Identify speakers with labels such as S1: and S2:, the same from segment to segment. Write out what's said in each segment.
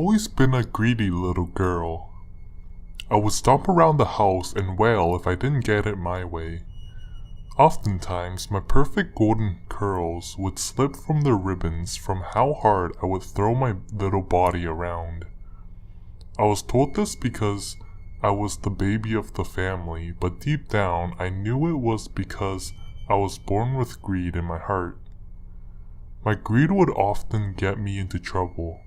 S1: always been a greedy little girl. I would stomp around the house and wail if I didn't get it my way. Oftentimes, my perfect golden curls would slip from their ribbons from how hard I would throw my little body around. I was told this because I was the baby of the family, but deep down I knew it was because I was born with greed in my heart. My greed would often get me into trouble.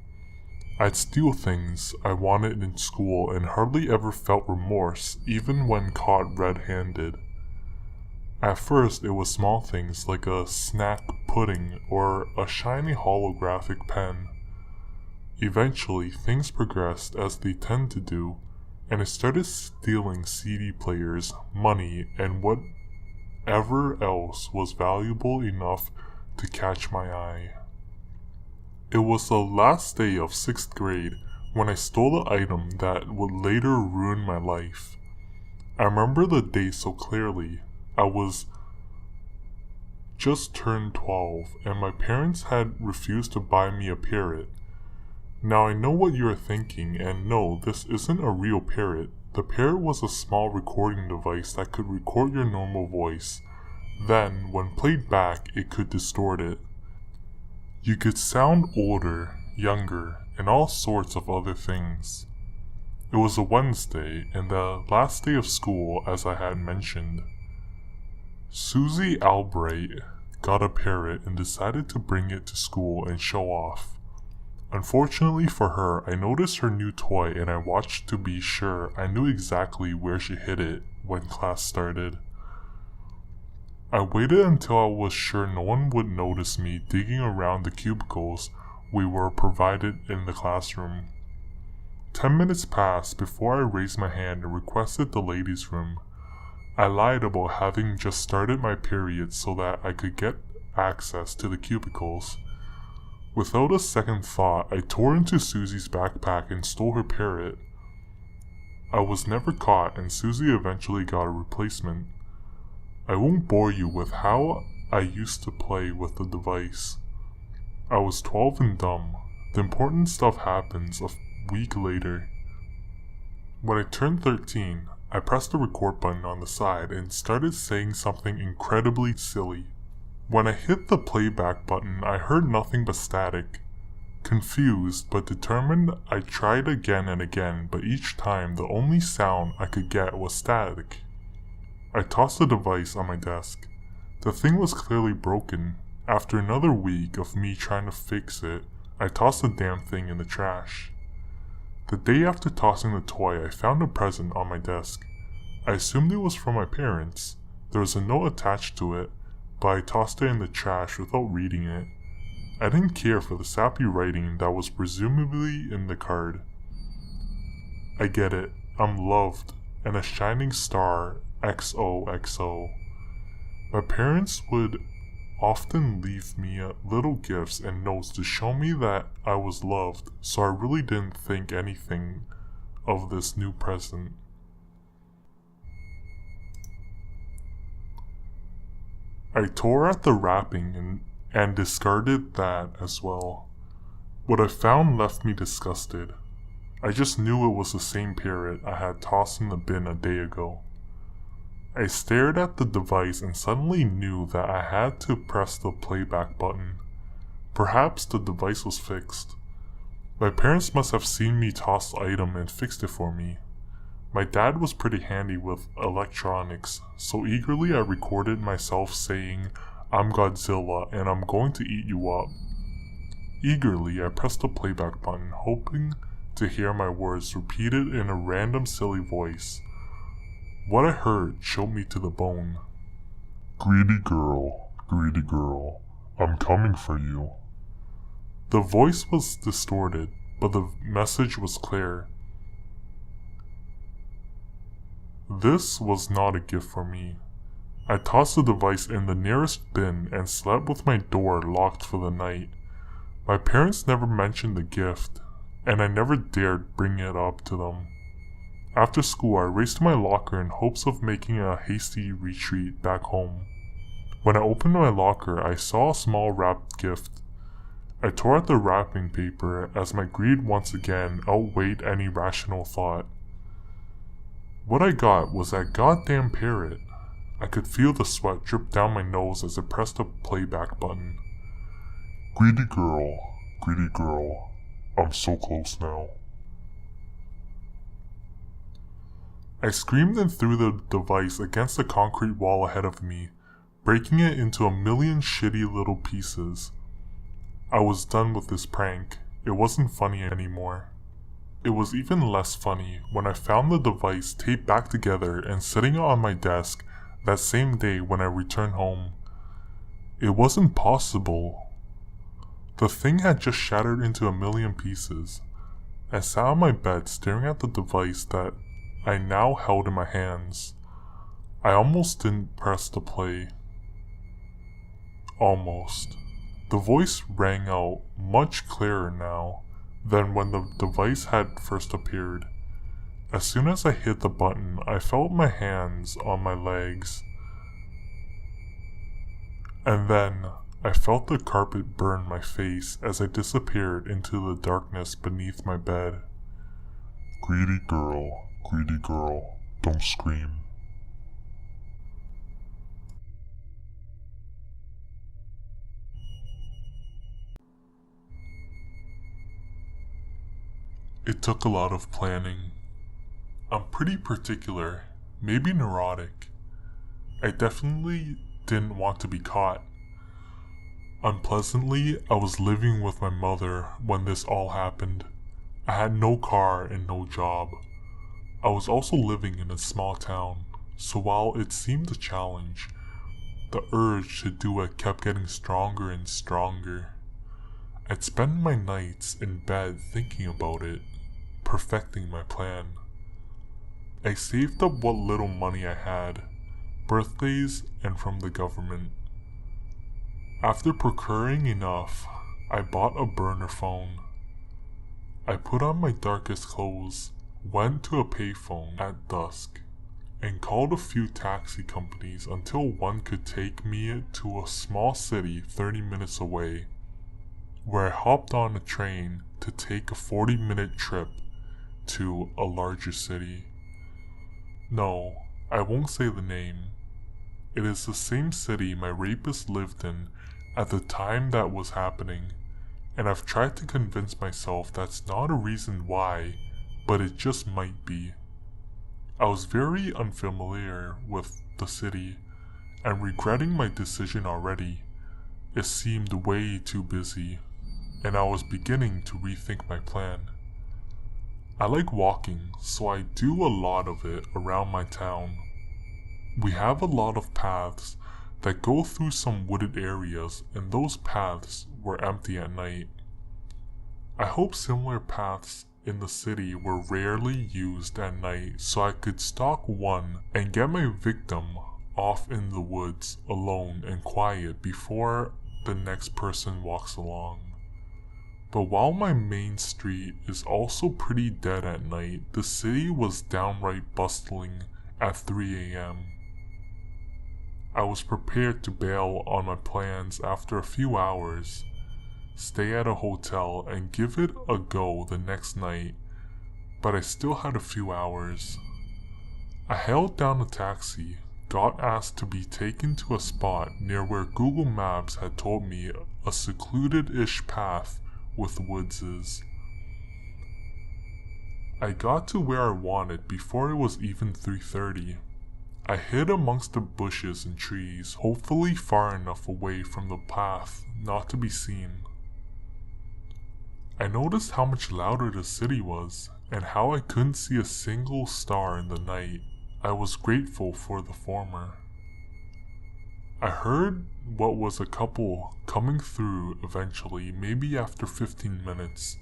S1: I'd steal things I wanted in school and hardly ever felt remorse, even when caught red-handed. At first, it was small things like a snack pudding or a shiny holographic pen. Eventually, things progressed as they tend to do, and I started stealing CD players, money, and whatever else was valuable enough to catch my eye. It was the last day of 6th grade when I stole the item that would later ruin my life. I remember the day so clearly. I was just turned 12 and my parents had refused to buy me a parrot. Now I know what you are thinking, and no, this isn't a real parrot. The parrot was a small recording device that could record your normal voice. Then, when played back, it could distort it. You could sound older, younger, and all sorts of other things. It was a Wednesday, and the last day of school, as I had mentioned. Susie Albright got a parrot and decided to bring it to school and show off. Unfortunately for her, I noticed her new toy and I watched to be sure I knew exactly where she hid it when class started. I waited until I was sure no one would notice me digging around the cubicles we were provided in the classroom. 10 minutes passed before I raised my hand and requested the ladies' room. I lied about having just started my period so that I could get access to the cubicles. Without a second thought, I tore into Susie's backpack and stole her parrot. I was never caught, and Susie eventually got a replacement. I won't bore you with how I used to play with the device. I was 12 and dumb. The important stuff happens a week later. When I turned 13, I pressed the record button on the side and started saying something incredibly silly. When I hit the playback button, I heard nothing but static. Confused but determined, I tried again and again, but each time the only sound I could get was static. I tossed the device on my desk. The thing was clearly broken. After another week of me trying to fix it, I tossed the damn thing in the trash. The day after tossing the toy, I found a present on my desk. I assumed it was from my parents. There was a note attached to it, but I tossed it in the trash without reading it. I didn't care for the sappy writing that was presumably in the card. I get it. I'm loved, and a shining star, XOXO. My parents would often leave me little gifts and notes to show me that I was loved, so I really didn't think anything of this new present. I tore at the wrapping and discarded that as well. What I found left me disgusted. I just knew it was the same parrot I had tossed in the bin a day ago. I stared at the device and suddenly knew that I had to press the playback button. Perhaps the device was fixed. My parents must have seen me toss the item and fixed it for me. My dad was pretty handy with electronics, so eagerly I recorded myself saying, "I'm Godzilla and I'm going to eat you up." Eagerly I pressed the playback button, hoping to hear my words repeated in a random silly voice. What I heard chilled me to the bone. Greedy girl, I'm coming for you." The voice was distorted, but the message was clear. This was not a gift for me. I tossed the device in the nearest bin and slept with my door locked for the night. My parents never mentioned the gift, and I never dared bring it up to them. After school, I raced to my locker in hopes of making a hasty retreat back home. When I opened my locker, I saw a small wrapped gift. I tore at the wrapping paper as my greed once again outweighed any rational thought. What I got was that goddamn parrot. I could feel the sweat drip down my nose as I pressed the playback button. Greedy girl, I'm so close now. I screamed and threw the device against the concrete wall ahead of me, breaking it into a million shitty little pieces. I was done with this prank. It wasn't funny anymore. It was even less funny when I found the device taped back together and sitting on my desk that same day when I returned home. It wasn't possible. The thing had just shattered into a million pieces. I sat on my bed staring at the device that I now held in my hands. I almost didn't press the play. Almost. The voice rang out much clearer now than when the device had first appeared. As soon as I hit the button, I felt my hands on my legs. And then I felt the carpet burn my face as I disappeared into the darkness beneath my bed. Greedy girl, don't scream. It took a lot of planning. I'm pretty particular, maybe neurotic. I definitely didn't want to be caught. Unpleasantly, I was living with my mother when this all happened. I had no car and no job. I was also living in a small town, so while it seemed a challenge, the urge to do it kept getting stronger and stronger. I'd spend my nights in bed thinking about it, perfecting my plan. I saved up what little money I had, birthdays and from the government. After procuring enough, I bought a burner phone. I put on my darkest clothes, went to a payphone at dusk, and called a few taxi companies until one could take me to a small city 30 minutes away, where I hopped on a train to take a 40-minute trip to a larger city. No, I won't say the name. It is the same city my rapist lived in at the time that was happening, and I've tried to convince myself that's not a reason why, but it just might be. I was very unfamiliar with the city, and regretting my decision already. It seemed way too busy, and I was beginning to rethink my plan. I like walking, so I do a lot of it around my town. We have a lot of paths that go through some wooded areas, and those paths were empty at night. I hope similar paths in the city were rarely used at night so I could stalk one and get my victim off in the woods alone and quiet before the next person walks along. But while my main street is also pretty dead at night, the city was downright bustling at 3 a.m. I was prepared to bail on my plans after a few hours, stay at a hotel and give it a go the next night, but I still had a few hours. I hailed down a taxi, got asked to be taken to a spot near where Google Maps had told me a secluded-ish path with woods is. I got to where I wanted before it was even 3:30. I hid amongst the bushes and trees, hopefully far enough away from the path not to be seen. I noticed how much louder the city was, and how I couldn't see a single star in the night. I was grateful for the former. I heard what was a couple coming through eventually, maybe after 15 minutes.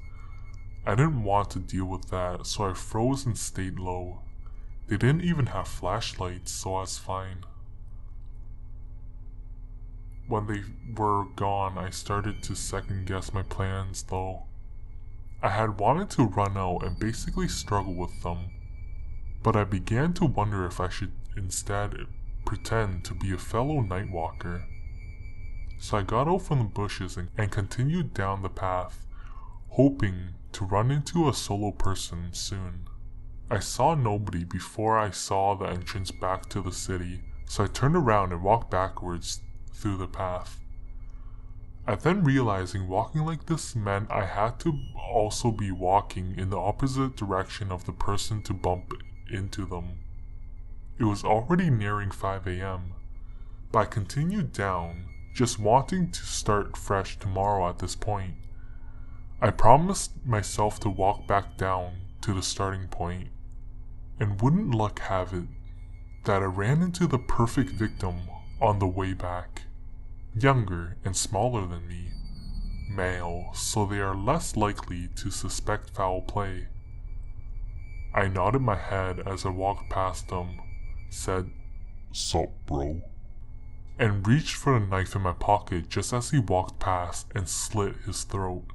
S1: I didn't want to deal with that, so I froze and stayed low. They didn't even have flashlights, so I was fine. When they were gone, I started to second guess my plans though. I had wanted to run out and basically struggle with them, but I began to wonder if I should instead pretend to be a fellow nightwalker. So I got out from the bushes and continued down the path, hoping to run into a solo person soon. I saw nobody before I saw the entrance back to the city, so I turned around and walked backwards through the path. I then realizing walking like this meant I had to also be walking in the opposite direction of the person to bump into them. It was already nearing 5 a.m., but I continued down, just wanting to start fresh tomorrow at this point. I promised myself to walk back down to the starting point, and wouldn't luck have it that I ran into the perfect victim on the way back. Younger and smaller than me, male, so they are less likely to suspect foul play. I nodded my head as I walked past him, said, "Sup, bro?" and reached for the knife in my pocket just as he walked past and slit his throat.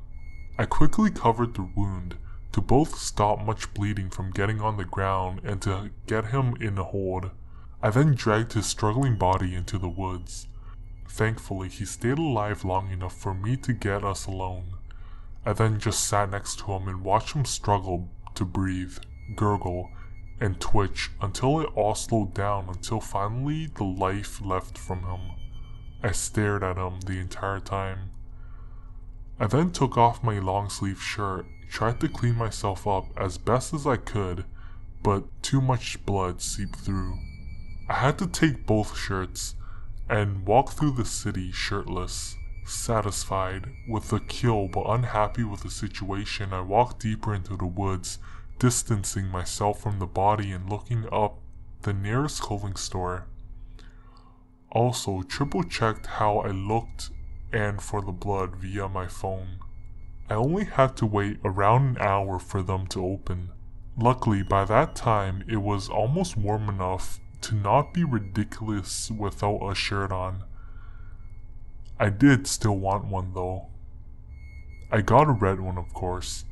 S1: I quickly covered the wound to both stop much bleeding from getting on the ground and to get him in a hold. I then dragged his struggling body into the woods. Thankfully, he stayed alive long enough for me to get us alone. I then just sat next to him and watched him struggle to breathe, gurgle, and twitch until it all slowed down until finally the life left from him. I stared at him the entire time. I then took off my long-sleeve shirt, tried to clean myself up as best as I could, but too much blood seeped through. I had to take both shirts and walk through the city shirtless. Satisfied with the kill but unhappy with the situation, I walked deeper into the woods, distancing myself from the body and looking up the nearest clothing store. Also, triple-checked how I looked and for the blood via my phone. I only had to wait around an hour for them to open. Luckily, by that time, it was almost warm enough to not be ridiculous without a shirt on. I did still want one though. I got a red one, of course.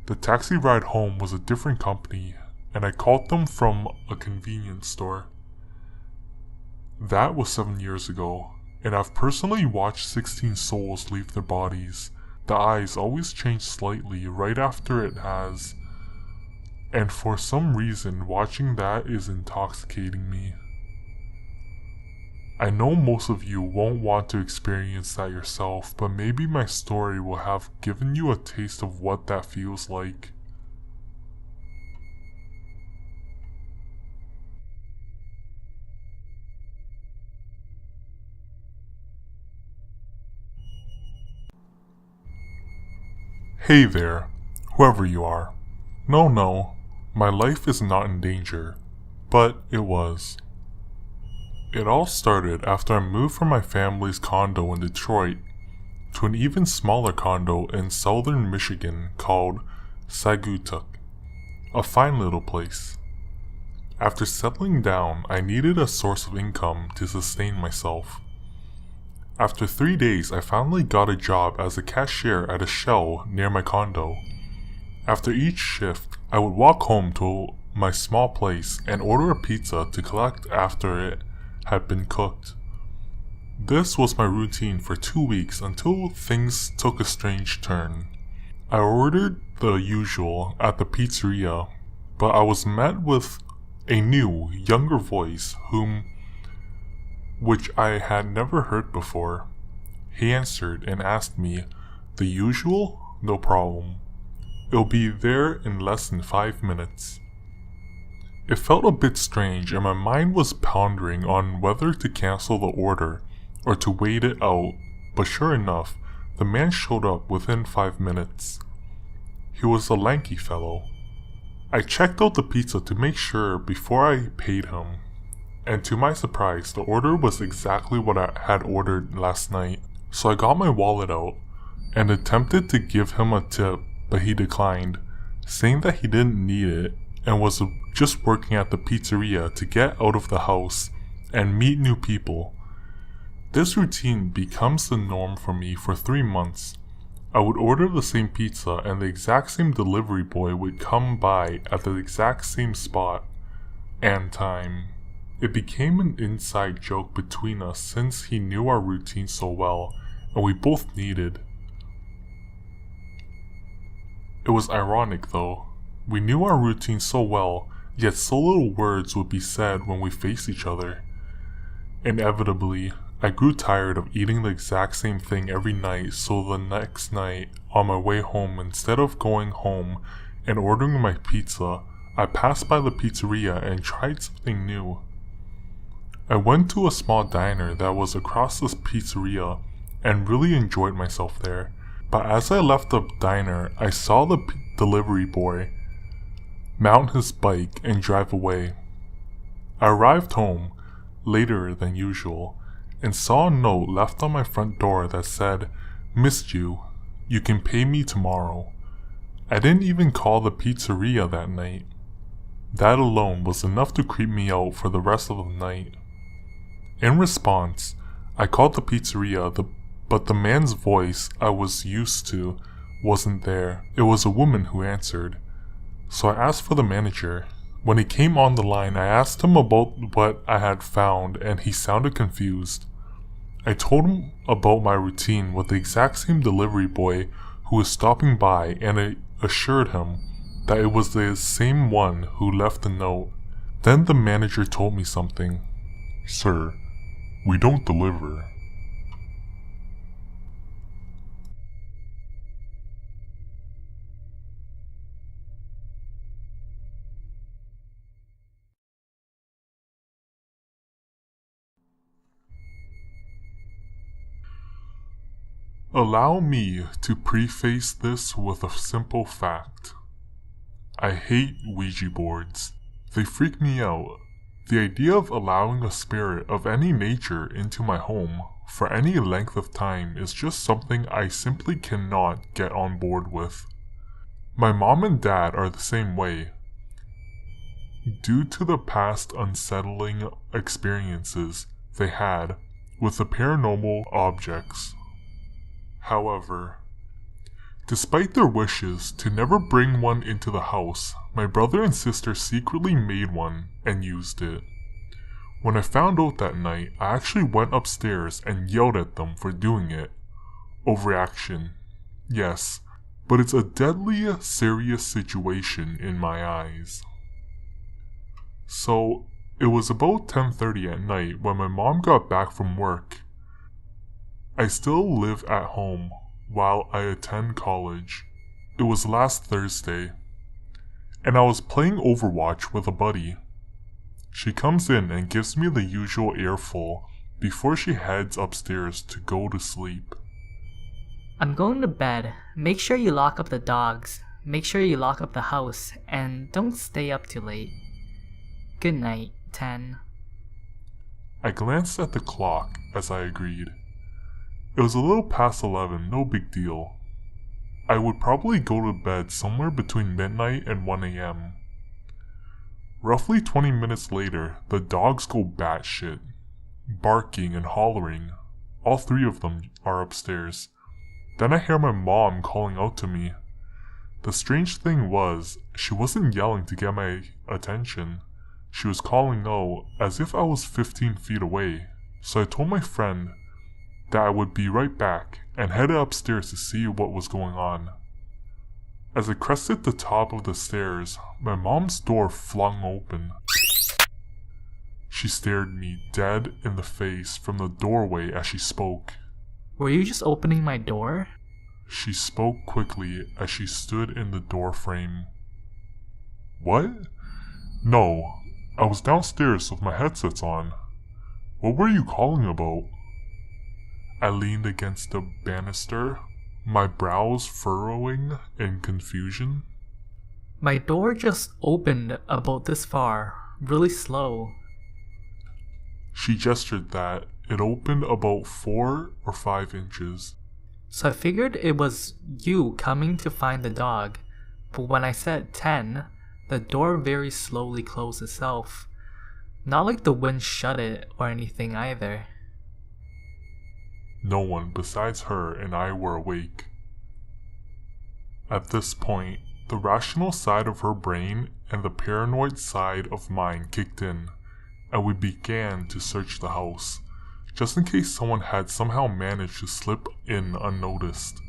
S1: The taxi ride home was a different company, and I called them from a convenience store. That was 7 years ago, and I've personally watched 16 souls leave their bodies. The eyes always change slightly right after it has, and for some reason watching that is intoxicating me. I know most of you won't want to experience that yourself, but maybe my story will have given you a taste of what that feels like. Hey there, whoever you are. No, my life is not in danger, but it was. It all started after I moved from my family's condo in Detroit to an even smaller condo in southern Michigan called Saugatuck, a fine little place. After settling down, I needed a source of income to sustain myself. After 3 days, I finally got a job as a cashier at a Shell near my condo. After each shift, I would walk home to my small place and order a pizza to collect after it had been cooked. This was my routine for 2 weeks until things took a strange turn. I ordered the usual at the pizzeria, but I was met with a new, younger voice which I had never heard before. He answered and asked me, "The usual? No problem. It'll be there in less than 5 minutes." It felt a bit strange and my mind was pondering on whether to cancel the order or to wait it out, but sure enough, the man showed up within 5 minutes. He was a lanky fellow. I checked out the pizza to make sure before I paid him, and to my surprise, the order was exactly what I had ordered last night. So I got my wallet out and attempted to give him a tip, but he declined, saying that he didn't need it and was just working at the pizzeria to get out of the house and meet new people. This routine becomes the norm for me for 3 months. I would order the same pizza and the exact same delivery boy would come by at the exact same spot and time. It became an inside joke between us since he knew our routine so well, and we both needed. It was ironic though. We knew our routine so well, yet so little words would be said when we faced each other. Inevitably, I grew tired of eating the exact same thing every night, so the next night, on my way home, instead of going home and ordering my pizza, I passed by the pizzeria and tried something new. I went to a small diner that was across this pizzeria and really enjoyed myself there, but as I left the diner, I saw the delivery boy mount his bike and drive away. I arrived home later than usual and saw a note left on my front door that said, "Missed you. You can pay me tomorrow." I didn't even call the pizzeria that night. That alone was enough to creep me out for the rest of the night. In response, I called the pizzeria, but the man's voice I was used to wasn't there. It was a woman who answered. So I asked for the manager. When he came on the line, I asked him about what I had found and he sounded confused. I told him about my routine with the exact same delivery boy who was stopping by, and I assured him that it was the same one who left the note. Then the manager told me something. "Sir, we don't deliver." Allow me to preface this with a simple fact. I hate Ouija boards. They freak me out. The idea of allowing a spirit of any nature into my home for any length of time is just something I simply cannot get on board with. My mom and dad are the same way. Due to the past unsettling experiences they had with the paranormal objects. However, despite their wishes to never bring one into the house, my brother and sister secretly made one and used it. When I found out that night, I actually went upstairs and yelled at them for doing it. Overreaction, yes, but it's a deadly serious situation in my eyes. So, it was about 10:30 at night when my mom got back from work. I still live at home while I attend college. It was last Thursday, and I was playing Overwatch with a buddy. She comes in and gives me the usual earful before she heads upstairs to go to sleep.
S2: "I'm going to bed. Make sure you lock up the dogs. Make sure you lock up the house, and don't stay up too late. Good night, 10.
S1: I glanced at the clock as I agreed. It was a little past 11, no big deal. I would probably go to bed somewhere between midnight and 1 a.m. Roughly 20 minutes later, the dogs go batshit, barking and hollering. All three of them are upstairs. Then I hear my mom calling out to me. The strange thing was, she wasn't yelling to get my attention. She was calling out as if I was 15 feet away. So I told my friend that I would be right back and headed upstairs to see what was going on. As I crested the top of the stairs, my mom's door flung open. She stared me dead in the face from the doorway as she spoke.
S2: Were you just opening my door?"
S1: She spoke quickly as she stood in the door frame. "What? No, I was downstairs with my headsets on. What were you calling about?" I leaned against the banister, my brows furrowing in confusion.
S2: "My door just opened about this far, really slow."
S1: She gestured that it opened about 4 or 5 inches.
S2: So I figured it was you coming to find the dog, but when I said 10, the door very slowly closed itself. Not like the wind shut it or anything either.
S1: No one besides her and I were awake. At this point, the rational side of her brain and the paranoid side of mine kicked in, and we began to search the house. just in case someone had somehow managed to slip in unnoticed.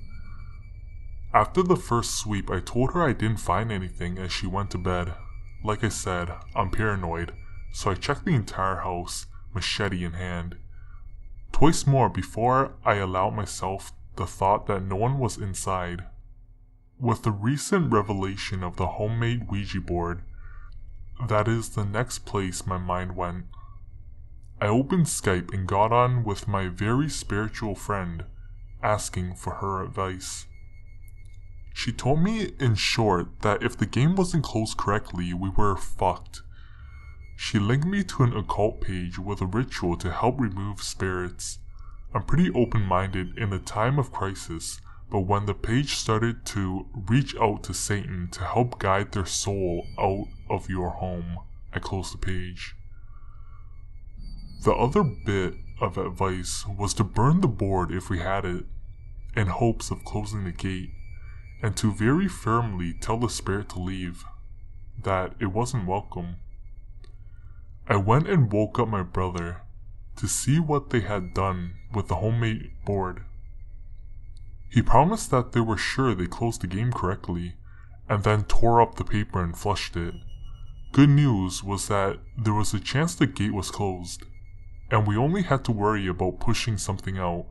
S1: After the first sweep, I told her I didn't find anything as she went to bed. Like I said, I'm paranoid, so I checked the entire house, machete in hand. Twice more before I allowed myself the thought that no one was inside. With the recent revelation of the homemade Ouija board, that is the next place my mind went. I opened Skype and got on with my very spiritual friend, asking for her advice. She told me in short that if the game wasn't closed correctly, we were fucked. She linked me to an occult page with a ritual to help remove spirits. I'm pretty open-minded in a time of crisis, but when the page started to reach out to Satan to help guide their soul out of your home, I closed the page. The other bit of advice was to burn the board if we had it, in hopes of closing the gate, and to very firmly tell the spirit to leave, that it wasn't welcome. I went and woke up my brother to see what they had done with the homemade board. He promised that they were sure they closed the game correctly, and then tore up the paper and flushed it. Good news was that there was a chance the gate was closed, and we only had to worry about pushing something out.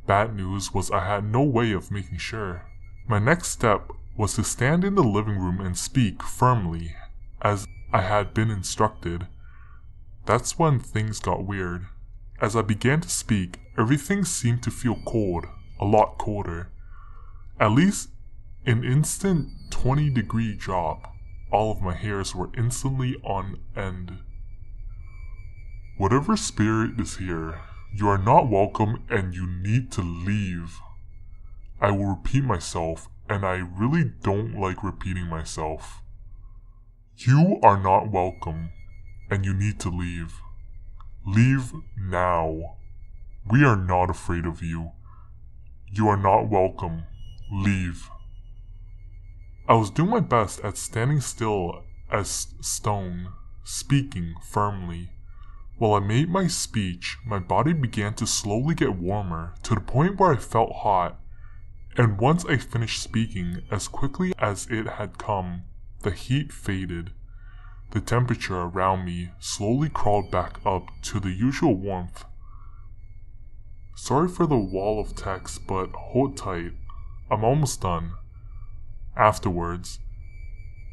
S1: Bad news was I had no way of making sure. My next step was to stand in the living room and speak firmly, as I had been instructed. That's when things got weird. As I began to speak, everything seemed to feel cold, a lot colder. At least an instant 20-degree drop. All of my hairs were instantly on end. Whatever spirit is here, you are not welcome and you need to leave. I will repeat myself, and I really don't like repeating myself. You are not welcome, and you need to leave. Leave now. We are not afraid of you. You are not welcome. Leave. I was doing my best at standing still as stone, speaking firmly. While I made my speech, my body began to slowly get warmer to the point where I felt hot. And once I finished speaking, as quickly as it had come, the heat faded. The temperature around me slowly crawled back up to the usual warmth. Sorry for the wall of text, but hold tight. I'm almost done. Afterwards,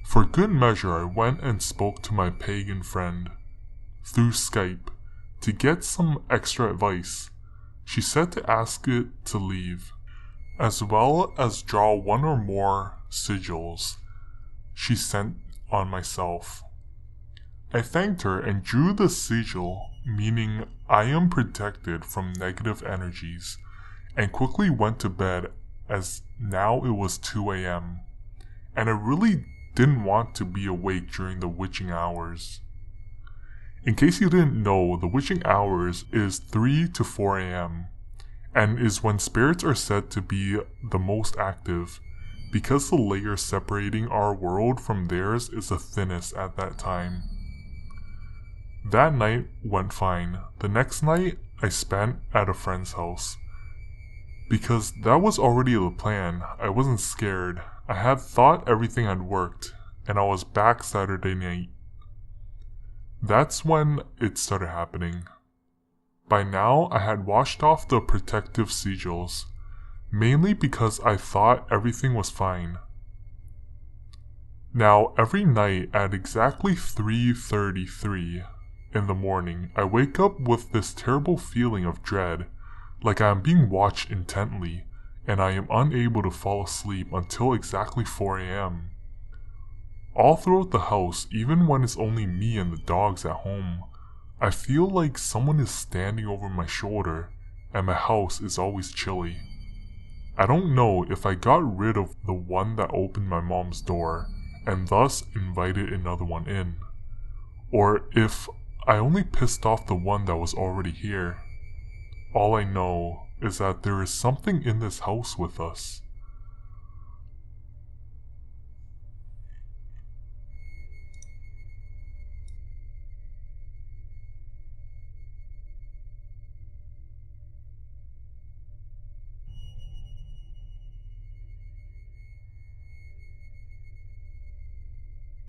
S1: for good measure, I went and spoke to my pagan friend through Skype to get some extra advice. She said to ask it to leave, as well as draw one or more sigils she sent on myself. I thanked her and drew the sigil, meaning I am protected from negative energies, and quickly went to bed as now it was 2 a.m. and I really didn't want to be awake during the witching hours. In case you didn't know, the witching hours is 3 to 4 a.m. and is when spirits are said to be the most active, because the layer separating our world from theirs is the thinnest at that time. That night went fine. The next night I spent at a friend's house. Because that was already the plan, I wasn't scared. I had thought everything had worked, and I was back Saturday night. That's when it started happening. By now, I had washed off the protective sigils, mainly because I thought everything was fine. Now, every night at exactly 3:33 in the morning, I wake up with this terrible feeling of dread, like I am being watched intently, and I am unable to fall asleep until exactly 4 a.m. All throughout the house, even when it's only me and the dogs at home, I feel like someone is standing over my shoulder, and my house is always chilly. I don't know if I got rid of the one that opened my mom's door, and thus invited another one in, or if I only pissed off the one that was already here. All I know is that there is something in this house with us.